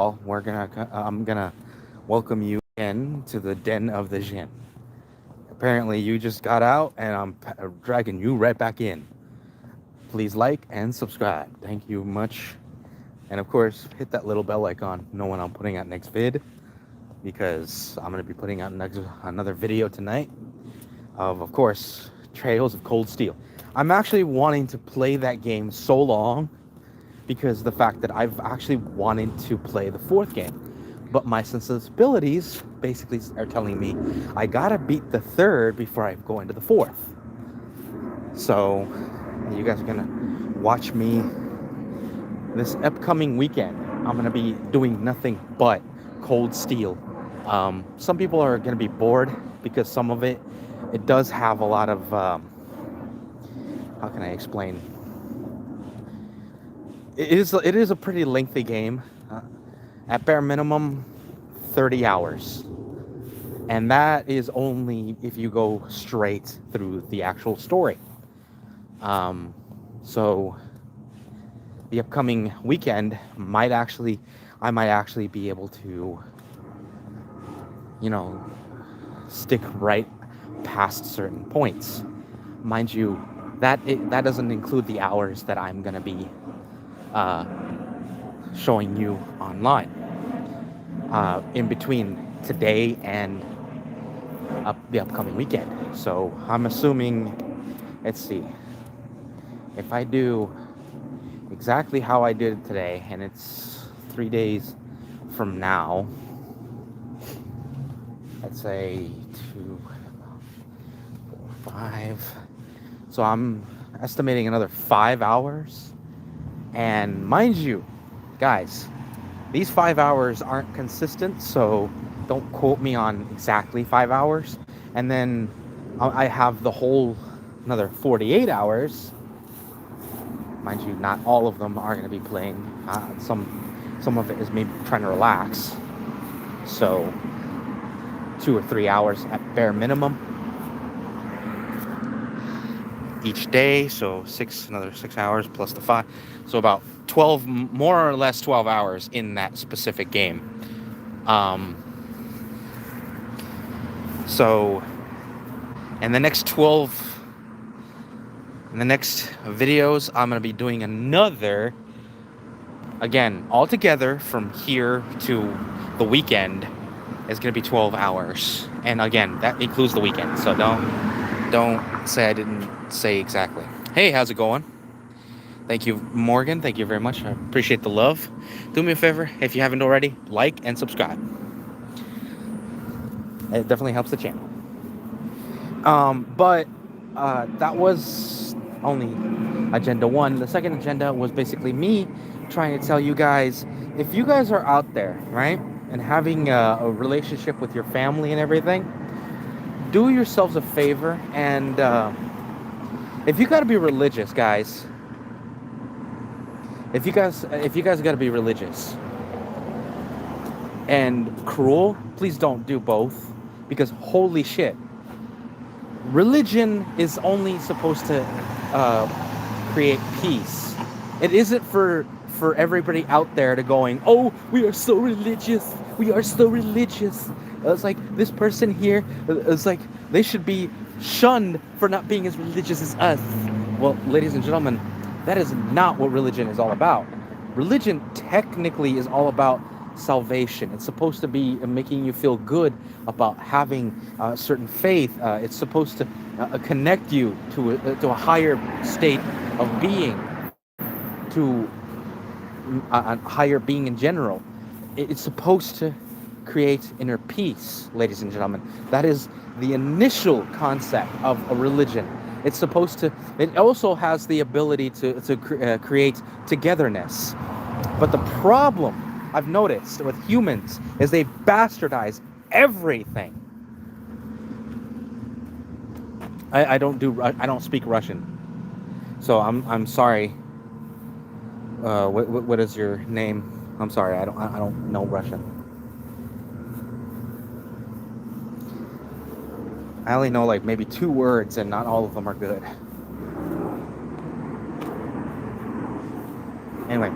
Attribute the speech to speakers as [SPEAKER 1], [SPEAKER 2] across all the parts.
[SPEAKER 1] I'm gonna welcome you in to the den of the Djinn. Apparently, you just got out, and I'm dragging you right back in. Please like and subscribe. Thank you much. And of course, hit that little bell icon. Know when I'm putting out next vid, because I'm gonna be putting out another video tonight of course, Trails of Cold Steel. I'm actually wanting to play that game so long because the fact that I've actually wanted to play the fourth game. But my sensibilities basically are telling me I gotta beat the third before I go into the fourth. So you guys are gonna watch me this upcoming weekend. I'm gonna be doing nothing but Cold Steel. Some people are gonna be bored because some of it does have a lot of how can I explain? It is a pretty lengthy game. At bare minimum, 30 hours. And that is only if you go straight through the actual story. So the upcoming weekend I might actually be able to, you know, stick right past certain points. Mind you, that doesn't include the hours that I'm gonna be uh, showing you online in between today and the upcoming weekend. So I'm assuming, let's see, if I do exactly how I did it today, and it's 3 days from now, let's say 2, 4, 5. So I'm estimating another 5 hours. And mind you, guys, these 5 hours aren't consistent, so don't quote me on exactly 5 hours. And then I have the whole another 48 hours. Mind you, not all of them are going to be playing. Some of it is me trying to relax. So 2 or 3 hours at bare minimum each day. So another 6 hours plus the 5. So about 12, more or less 12 hours in that specific game. So, in the next videos, I'm going to be doing another, again, altogether from here to the weekend is going to be 12 hours. And again, that includes the weekend. So don't say I didn't say exactly. Hey, how's it going? Thank you, Morgan. Thank you very much. I appreciate the love. Do me a favor, if you haven't already, like and subscribe. It definitely helps the channel. But that was only agenda one. The second agenda was basically me trying to tell you guys, if you guys are out there, right, and having a relationship with your family and everything, do yourselves a favor, and if you got to be religious, guys, if you guys got to be religious and cruel, please don't do both, because holy shit, religion is only supposed to create peace. It isn't for everybody out there to going, oh, we are so religious. It's like this person here, it's like they should be shunned for not being as religious as us. Well, ladies and gentlemen, that is not what religion is all about. Religion technically is all about salvation. It's supposed to be making you feel good about having certain faith. It's supposed to connect you to a higher state of being, to a higher being in general. It's supposed to create inner peace, ladies and gentlemen. That is the initial concept of a religion. It's supposed to, it also has the ability to create togetherness. But the problem I've noticed with humans is they bastardize everything. I don't speak Russian, so I'm sorry. What is your name? I'm sorry, I don't know Russian. I only know like maybe 2 words, and not all of them are good. Anyway,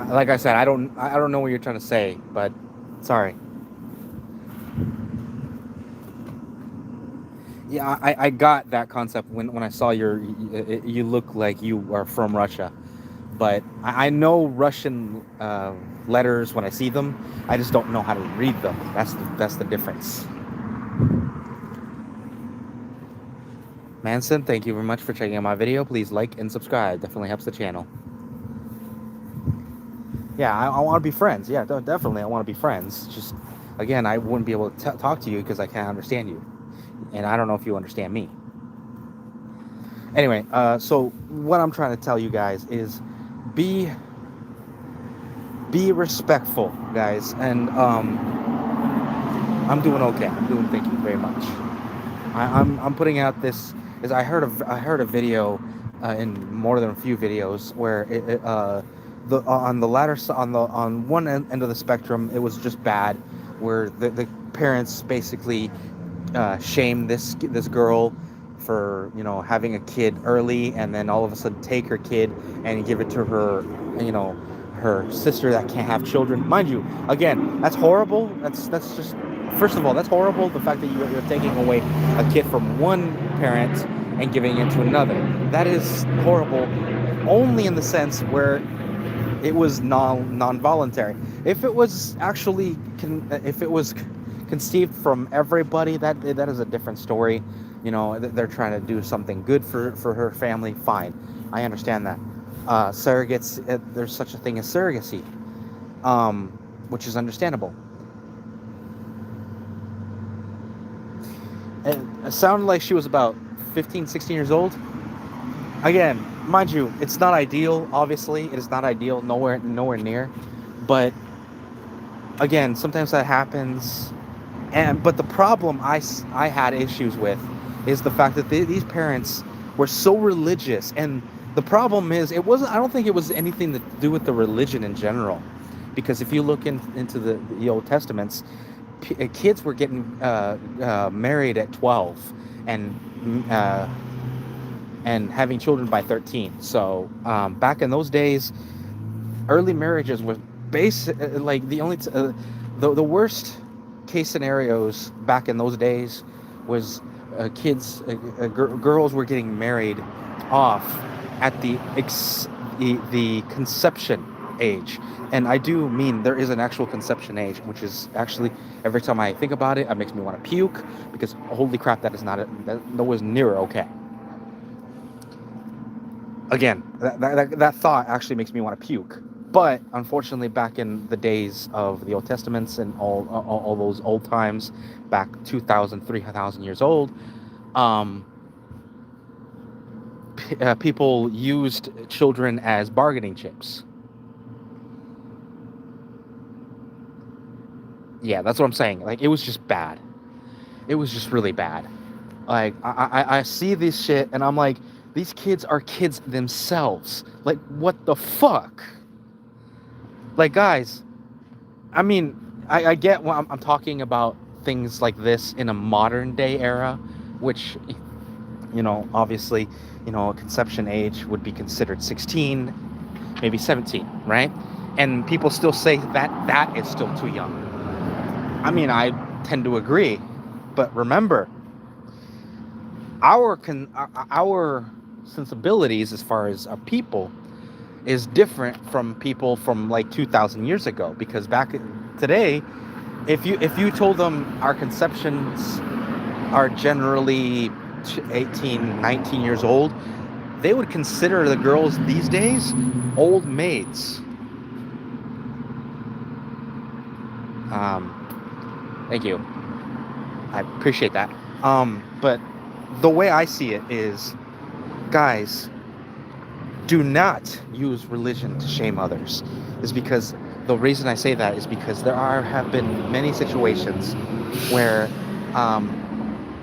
[SPEAKER 1] Like I said, I don't know what you're trying to say, but sorry. Yeah, I got that concept when I saw you look like you are from Russia, but I know Russian letters when I see them. I just don't know how to read them. That's the difference. Manson, thank you very much for checking out my video. Please like and subscribe. Definitely helps the channel. Yeah, I want to be friends. Yeah, definitely, I want to be friends. Just, again, I wouldn't be able to talk to you because I can't understand you, and I don't know if you understand me. Anyway, so what I'm trying to tell you guys is, be respectful, guys, and I'm doing okay. I'm doing. Thank you very much. I'm putting out this. Is I heard a video in more than a few videos where the on the latter on one end of the spectrum, it was just bad, where the parents basically shame this girl for, you know, having a kid early, and then all of a sudden take her kid and give it to her, you know, her sister that can't have children. Mind you, again, that's horrible. That's just, first of all, that's horrible. The fact that you're taking away a kid from one parent and giving it to another, that is horrible. Only in the sense where it was non-voluntary. If it was actually if it was conceived from everybody, that is a different story. You know, they're trying to do something good for her family. Fine, I understand that. Surrogates, there's such a thing as surrogacy, which is understandable. It sounded like she was about 15, 16 years old. Again, mind you, it's not ideal. Obviously, it is not ideal. Nowhere near. But again, sometimes that happens. But the problem I had issues with is the fact that these parents were so religious, and the problem is, it wasn't. I don't think it was anything to do with the religion in general, because if you look into the Old Testaments, kids were getting married at 12, and having children by 13. So back in those days, early marriages was like the only the worst case scenarios back in those days was girls were getting married off at the conception age. And I do mean there is an actual conception age, which is actually, every time I think about it, it makes me want to puke, because holy crap, that is nowhere near okay. Again, that thought actually makes me want to puke. But unfortunately, back in the days of the Old Testaments and all those old times, back 2,000, 3,000 years old, people used children as bargaining chips. Yeah, that's what I'm saying. Like, it was just bad. It was just really bad. Like, I see this shit, and I'm like, these kids are kids themselves. Like, what the fuck? Like, guys, I mean, I get when I'm talking about things like this in a modern day era, which, you know, obviously, you know, a conception age would be considered 16, maybe 17, right? And people still say that is still too young. I mean, I tend to agree, but remember, our sensibilities as far as people is different from people from like 2,000 years ago, because back today, if you told them our conceptions are generally 18, 19 years old, they would consider the girls these days old maids. Thank you, I appreciate that. But the way I see it is, guys, do not use religion to shame others. Is because the reason I say that is because have been many situations where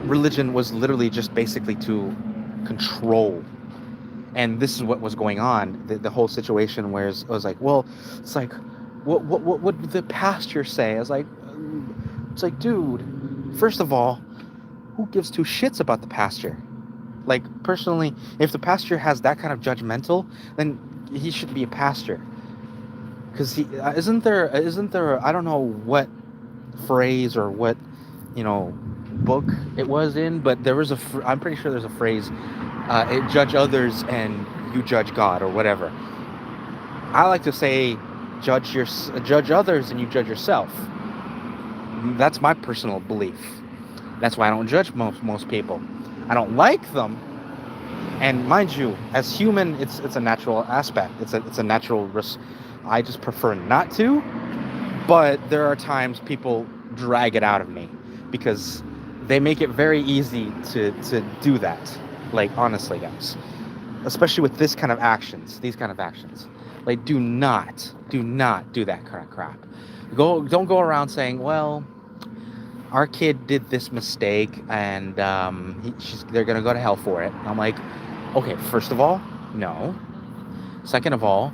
[SPEAKER 1] religion was literally just basically to control. And this is what was going on. The whole situation where it was like, well, it's like, what would the pastor say? I was like, it's like, dude, first of all, who gives two shits about the pastor? Like, personally, if the pastor has that kind of judgmental, then he should be a pastor. Because isn't there I don't know what phrase or what book it was in, but there was I'm pretty sure there's a phrase, judge others and you judge God or whatever. I like to say judge others and you judge yourself. That's my personal belief. That's why I don't judge most people. I don't like them. And mind you, as human, it's a natural aspect. It's a natural risk. I just prefer not to. But there are times people drag it out of me because they make it very easy to do that. Like, honestly, guys, especially with these kind of actions. Like, do not do that kind of crap. Don't go around saying, well, our kid did this mistake and they're gonna go to hell for it. And I'm like, okay, first of all, no. Second of all,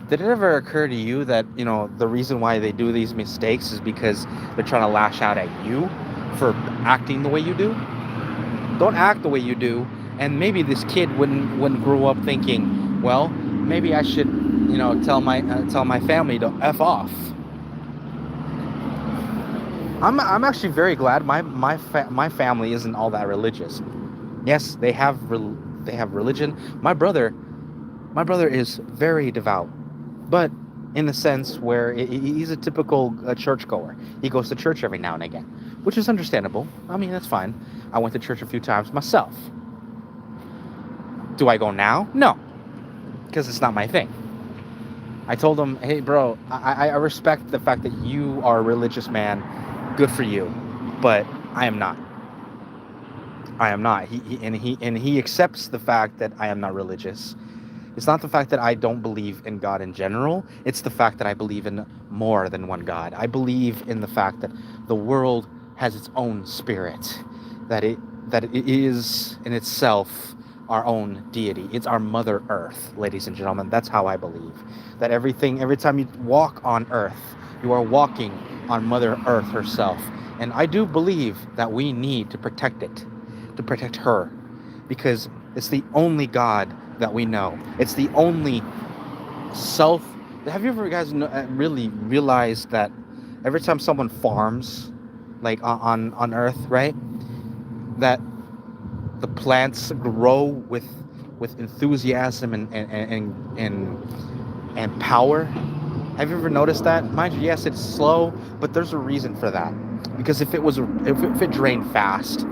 [SPEAKER 1] did it ever occur to you that the reason why they do these mistakes is because they're trying to lash out at you for acting the way you do? Don't act the way you do, and maybe this kid wouldn't grow up thinking, well, maybe I should tell my family to F off. I'm actually very glad my family isn't all that religious. Yes, they have religion. My brother is very devout, but in the sense where he's a typical churchgoer. He goes to church every now and again, which is understandable. I mean, that's fine. I went to church a few times myself. Do I go now? No, because it's not my thing. I told him, hey, bro, I respect the fact that you are a religious man. Good for you, but I am not. He accepts the fact that I am not religious. It's not the fact that I don't believe in God in general. It's the fact that I believe in more than one God. I believe in the fact that the world has its own spirit, that it is in itself our own deity. It's our Mother Earth, ladies and gentlemen. That's how I believe. That every time you walk on Earth, you are walking on Mother Earth herself. And I do believe that we need to protect it, to protect her, because it's the only God that we know. It's the only have you ever guys really realized that every time someone farms, like on Earth, right, that the plants grow with enthusiasm and power? Have you ever noticed that? Mind you, yes, it's slow, but there's a reason for that. Because if it drained fast,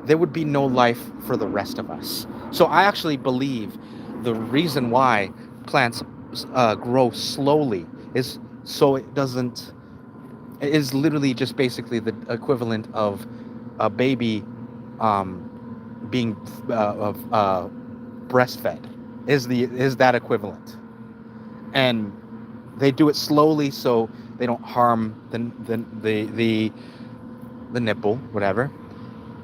[SPEAKER 1] there would be no life for the rest of us. So I actually believe the reason why plants grow slowly is so it is literally just basically the equivalent of a baby being breastfed is that equivalent. And they do it slowly so they don't harm the nipple, whatever.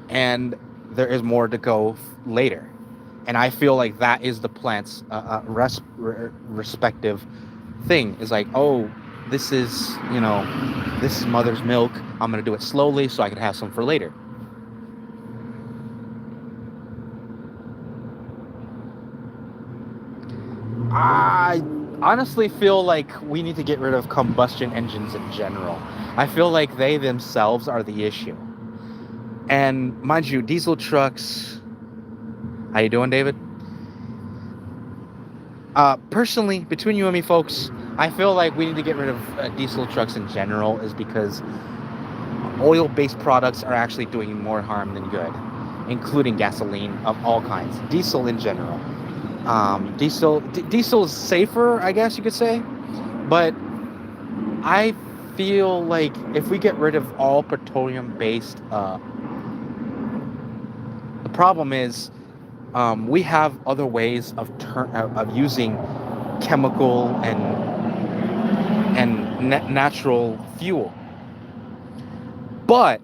[SPEAKER 1] And there is more to go later. And I feel like that is the plant's respective thing. Is like, oh, this is mother's milk. I'm going to do it slowly so I can have some for later. I honestly feel like we need to get rid of combustion engines in general. I feel like they themselves are the issue. And mind you, diesel trucks... How you doing, David? Personally, between you and me, folks, I feel like we need to get rid of diesel trucks in general, is because oil-based products are actually doing more harm than good, including gasoline of all kinds. Diesel in general. Diesel is safer, I guess you could say, but I feel like if we get rid of all petroleum-based, the problem is we have other ways of using chemical and natural fuel. But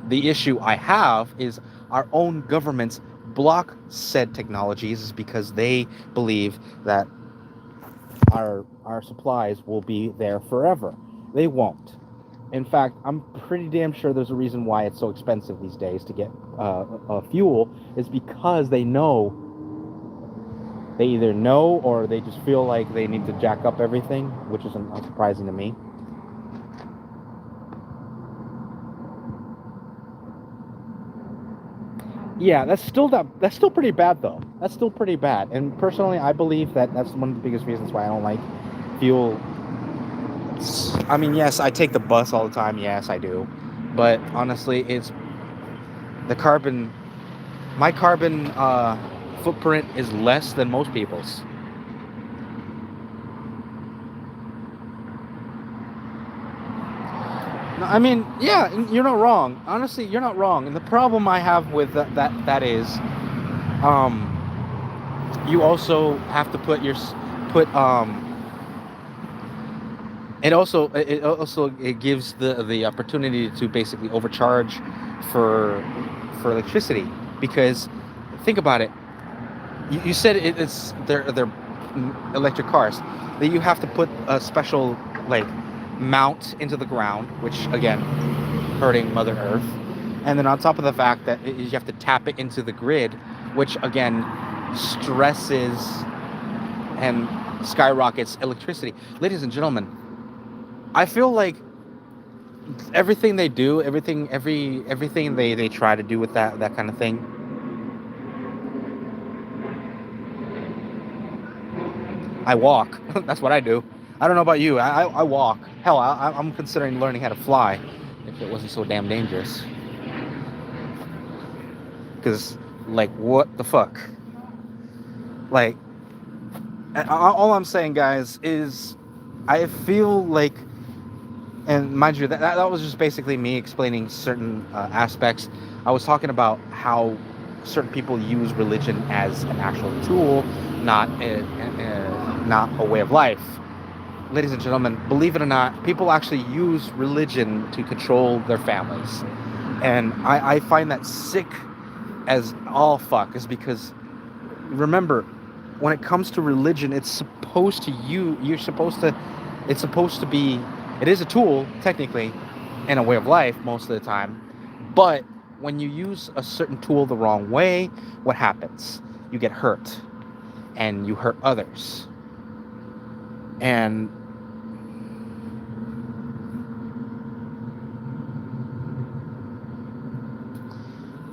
[SPEAKER 1] the issue I have is our own governments block said technologies is because they believe that our supplies will be there forever. They won't. In fact, I'm pretty damn sure there's a reason why it's so expensive these days to get fuel, is because they know They either know or they just feel like they need to jack up everything, which is unsurprising to me. Yeah, that's still pretty bad though. That's still pretty bad. And personally, I believe that that's one of the biggest reasons why I don't like fuel. I mean, yes, I take the bus all the time. Yes, I do. But honestly, it's the carbon. My carbon footprint is less than most people's. No, I mean, yeah, you're not wrong. Honestly, you're not wrong. And the problem I have with that is, um, you also have to put it gives the opportunity to basically overcharge for electricity, because think about it. You said it's they're electric cars that you have to put a special like mount into the ground, which again hurting Mother Earth, and then on top of the fact that you have to tap it into the grid, which again stresses and skyrockets electricity. Ladies and gentlemen, I feel like everything they do, everything they try to do with that kind of thing. I walk. That's what I do. I don't know about you. I walk. Hell, I'm considering learning how to fly if it wasn't so damn dangerous. Because, like, what the fuck? Like, all I'm saying, guys, is I feel like, and mind you, that was just basically me explaining certain aspects. I was talking about how certain people use religion as an actual tool, not a way of life. Ladies and gentlemen, believe it or not, people actually use religion to control their families. And I find that sick as all fuck, is because, remember, when it comes to religion, it's supposed to be, it is a tool, technically, and a way of life most of the time. But when you use a certain tool the wrong way, what happens? You get hurt, and you hurt others. And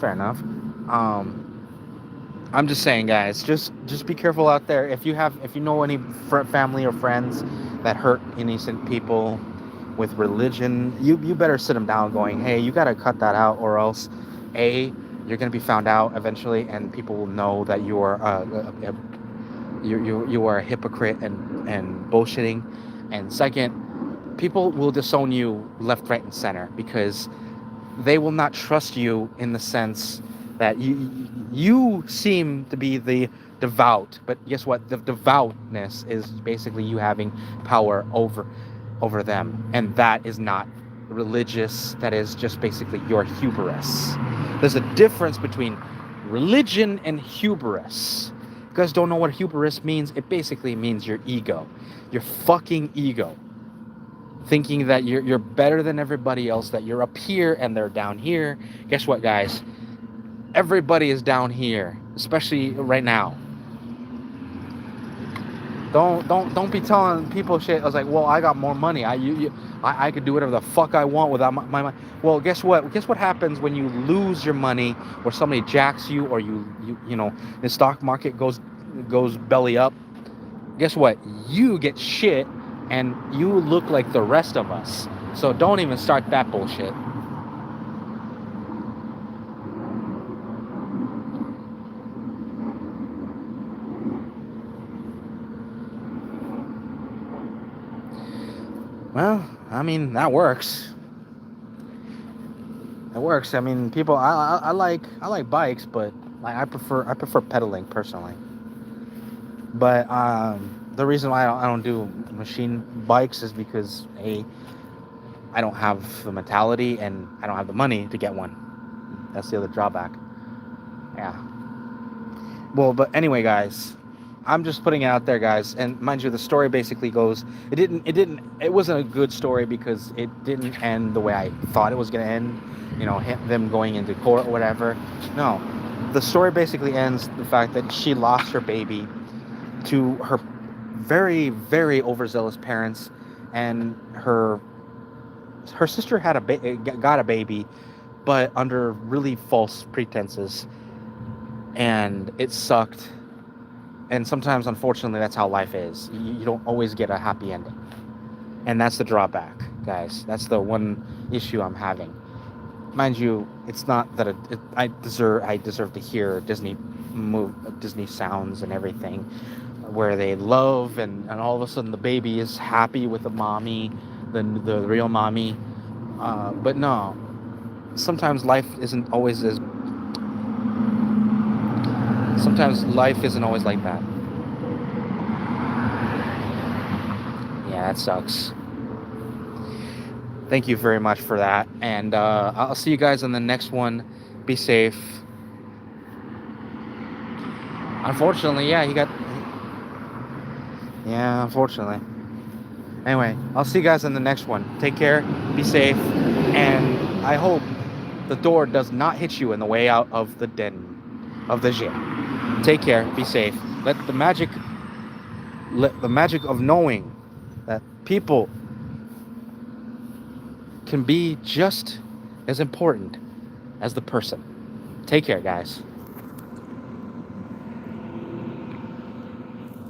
[SPEAKER 1] fair enough. I'm just saying, guys, just be careful out there. If you know any family or friends that hurt innocent people with religion, you better sit them down, going, hey, you gotta cut that out, or else, you're gonna be found out eventually, and people will know that you are you are a hypocrite and bullshitting. And second, people will disown you left, right, and center, because they will not trust you in the sense that you seem to be the devout, but guess what? The devoutness is basically you having power over them, and that is not religious. That is just basically your hubris. There's a difference between religion and hubris. You guys don't know what hubris means? It basically means your ego, your fucking ego, thinking that you're better than everybody else, that you're up here and they're down here. Guess what, guys? Everybody is down here, especially right now. Don't be telling people shit. I was like, well, I got more money. I could do whatever the fuck I want without my money. Well, guess what? Guess what happens when you lose your money, or somebody jacks you, or you know, the stock market goes belly up. Guess what? You get shit, and you look like the rest of us. So don't even start that bullshit. Well, I mean, that works. It works. I mean, people. I like bikes, but like I prefer pedaling personally. But the reason why I don't do machine bikes is because I don't have the mentality, and I don't have the money to get one. That's the other drawback. Yeah. Well, but anyway, guys, I'm just putting it out there, guys. And mind you, the story basically goes, it wasn't a good story, because it didn't end the way I thought it was going to end, you know, them going into court or whatever. No, the story basically ends the fact that she lost her baby, to her very, very overzealous parents, and her sister had got a baby, but under really false pretenses, and it sucked. And sometimes, unfortunately, that's how life is. You don't always get a happy ending, and that's the drawback, guys. That's the one issue I'm having. Mind you, it's not that I deserve to hear Disney sounds and everything, where they love, and all of a sudden the baby is happy with the mommy, the real mommy. But no, sometimes life isn't always as sometimes life isn't always like that. Yeah, that sucks. Thank you very much for that, and I'll see you guys in the next one. Be safe. Unfortunately, unfortunately. Anyway, I'll see you guys in the next one. Take care, be safe, and I hope the door does not hit you in the way out of the den of the Djinn. Take care, be safe. Let the magic of knowing that people can be just as important as the person. Take care, guys.